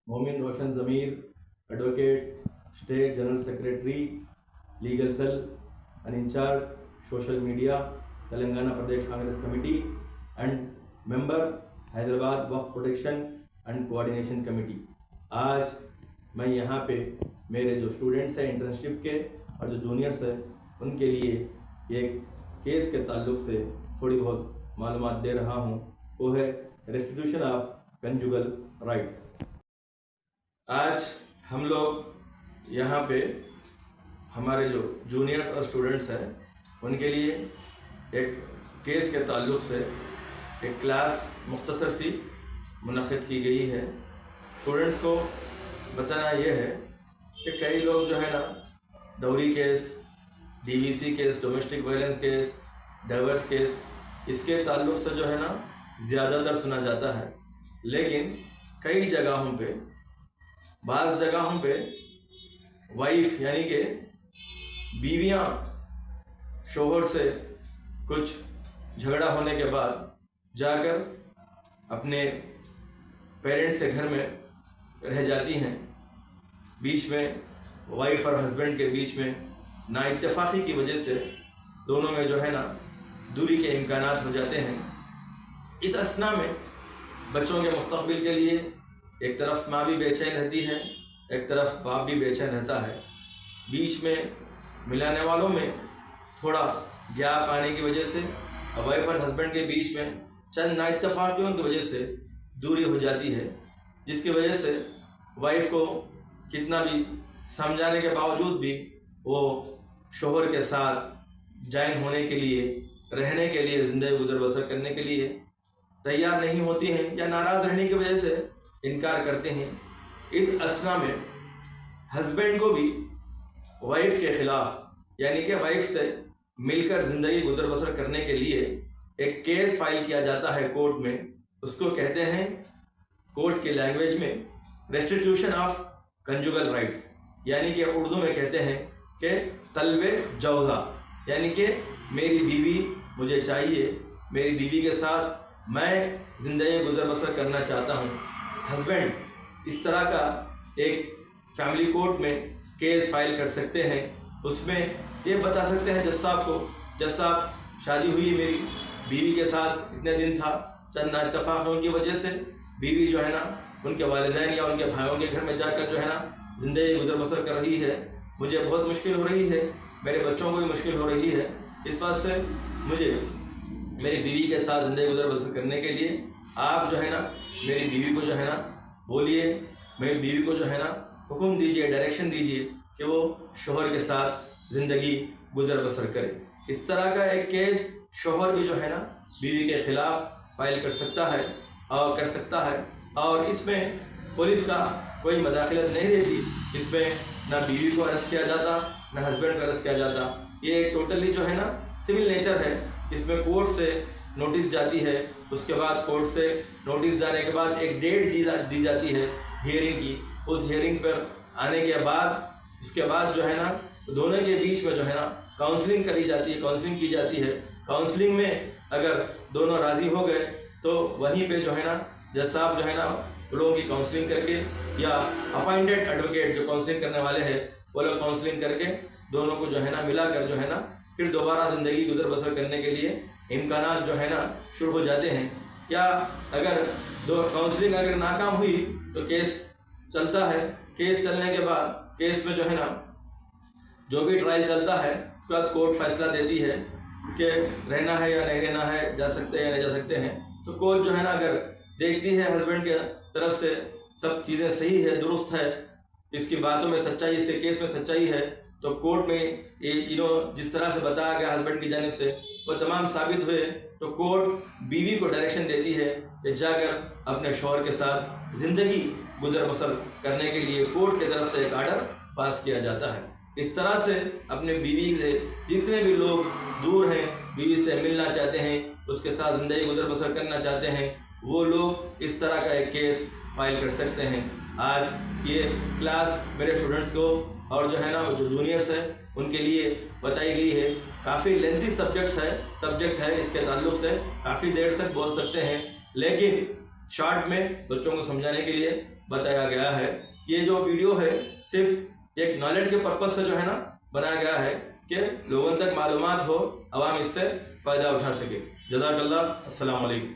मोमिन Roshan Zameer, advocate, state general secretary, legal cell and in charge social media, Telangana Pradesh Congress Committee, and member Hyderabad Waqf protection and coordination committee. आज मैं यहाँ पे मेरे जो students हैं इंटर्नशिप के और जो जूनियर्स हैं उनके लिए एक केस के ताल्लुक से थोड़ी बहुत मालूमात दे रहा हूँ। वो है रेस्टिट्यूशन ऑफ कंजुगल राइट्स। आज हम लोग यहाँ पे हमारे जो जूनियर्स और स्टूडेंट्स हैं उनके लिए एक केस के ताल्लुक से एक क्लास मुख्तसर सी मुनक़िद की गई है। स्टूडेंट्स को बताना ये है कि कई लोग जो है ना dowry case, DVC case, domestic violence case, divorce case, इसके ताल्लुक से जो है ना ज़्यादातर सुना जाता है, लेकिन कई जगहों पे, बाज़ जगहों पे वाइफ यानी कि बीवियाँ शोहर से कुछ झगड़ा होने के बाद जाकर अपने पेरेंट्स के घर में रह जाती हैं। बीच में वाइफ और हस्बैंड के बीच में नाइत्तेफाकी की वजह से दोनों में जो है ना दूरी के इम्कानात हो जाते हैं। इस असना में बच्चों के मुस्तक़बिल के लिए एक तरफ माँ भी बेचैन रहती है, एक तरफ बाप भी बेचैन रहता है। बीच में मिलाने वालों में थोड़ा गैप आने की वजह से वाइफ और हस्बैंड के बीच में चंद नाइत्तेफाकियों की वजह से दूरी हो जाती है, जिसकी वजह से वाइफ को कितना भी समझाने के बावजूद भी वो शोहर के साथ जॉइन होने के लिए, रहने के लिए, ज़िंदगी गुजर बसर करने के लिए तैयार नहीं होती हैं या नाराज़ रहने की वजह से इनकार करते हैं। इस असना में हस्बैंड को भी वाइफ के ख़िलाफ़ यानी कि वाइफ से मिलकर ज़िंदगी गुजर बसर करने के लिए एक केस फाइल किया जाता है कोर्ट में। उसको कहते हैं कोर्ट की लैंग्वेज में रेस्टिट्यूशन ऑफ कंजुगल राइट्स, यानी कि उर्दू में कहते हैं कि तलबे जौज़ा, यानी कि मेरी बीवी मुझे चाहिए, मेरी बीवी के साथ मैं ज़िंदगी गुजर बसर करना चाहता हूँ। हस्बैंड इस तरह का एक फैमिली कोर्ट में केस फाइल कर सकते हैं। उसमें ये बता सकते हैं जज साहब को, जज साहब शादी हुई मेरी बीवी के साथ इतने दिन था, चंद नाइत्तेफाकों की वजह से बीवी जो है ना उनके वालिदैन या उनके भाइयों के घर में जाकर जो है ना ज़िंदगी गुजर बसर कर रही है। मुझे बहुत मुश्किल हो रही है, मेरे बच्चों को भी मुश्किल हो रही है। इस बात से मुझे मेरी बीवी के साथ ज़िंदगी गुजर बसर करने के लिए आप जो है ना मेरी बीवी को जो है ना बोलिए, मेरी बीवी को जो है ना हुक्म दीजिए, डायरेक्शन दीजिए कि वो शोहर के साथ ज़िंदगी गुजर बसर करे। इस तरह का एक केस शोहर भी जो है ना बीवी के ख़िलाफ़ फाइल कर सकता है और इसमें पुलिस का कोई मदाखलत नहीं रहती। इसमें ना बीवी को अरेस्ट किया जाता, ना हस्बैंड को अरेस्ट किया जाता। ये टोटली जो है ना सिविल नेचर है। इसमें कोर्ट से नोटिस जाती है, उसके बाद कोर्ट से नोटिस जाने के बाद एक डेट दी जाती है हियरिंग की। उस हियरिंग पर आने के बाद उसके बाद जो है ना दोनों के बीच में जो है ना काउंसलिंग करी जाती है, काउंसलिंग की जाती है। काउंसलिंग में अगर दोनों राज़ी हो गए तो वहीं पे जो है ना जज साहब जो है ना लोगों की काउंसलिंग करके या अपॉइंटेड एडवोकेट जो काउंसलिंग करने वाले हैं वो लोग काउंसलिंग करके दोनों को जो है ना मिलाकर जो है ना फिर दोबारा ज़िंदगी गुजर बसर करने के लिए इम्कानात जो है ना शुरू हो जाते हैं। क्या अगर दो काउंसलिंग अगर नाकाम हुई तो केस चलता है। केस चलने के बाद केस में जो है ना जो भी ट्रायल चलता है उसके बाद कोर्ट फैसला देती है कि रहना है या नहीं रहना है, जा सकते हैं या नहीं जा सकते हैं। तो कोर्ट जो है ना अगर देखती है हस्बैंड के तरफ से सब चीज़ें सही है, दुरुस्त है, इसकी बातों में सच्चाई, इसके केस में सच्चाई है, तो कोर्ट में ये जिस तरह से बताया गया हस्बैंड की जानिब से वो तमाम साबित हुए तो कोर्ट बीवी को डायरेक्शन देती है कि जाकर अपने शौहर के साथ ज़िंदगी गुजर बसर करने के लिए कोर्ट की तरफ से एक आर्डर पास किया जाता है। इस तरह से अपने बीवी से जितने भी लोग दूर हैं, बीवी से मिलना चाहते हैं, उसके साथ ज़िंदगी गुजर बसर करना चाहते हैं, वो लोग इस तरह का एक केस फाइल कर सकते हैं। आज ये क्लास मेरे स्टूडेंट्स को और जो है ना जो जूनियर्स हैं उनके लिए बताई गई है। काफ़ी लेंथी सब्जेक्ट है, इसके ताल्लुक से काफ़ी देर तक बोल सकते हैं, लेकिन शॉर्ट में बच्चों को समझाने के लिए بتایا گیا ہے. یہ جو ویڈیو ہے صرف ایک نالج کے پرپز سے جو ہے نا بنایا گیا ہے کہ لوگوں تک معلومات ہو، عوام اس سے فائدہ اٹھا سکے. جزاک اللہ. السلام علیکم.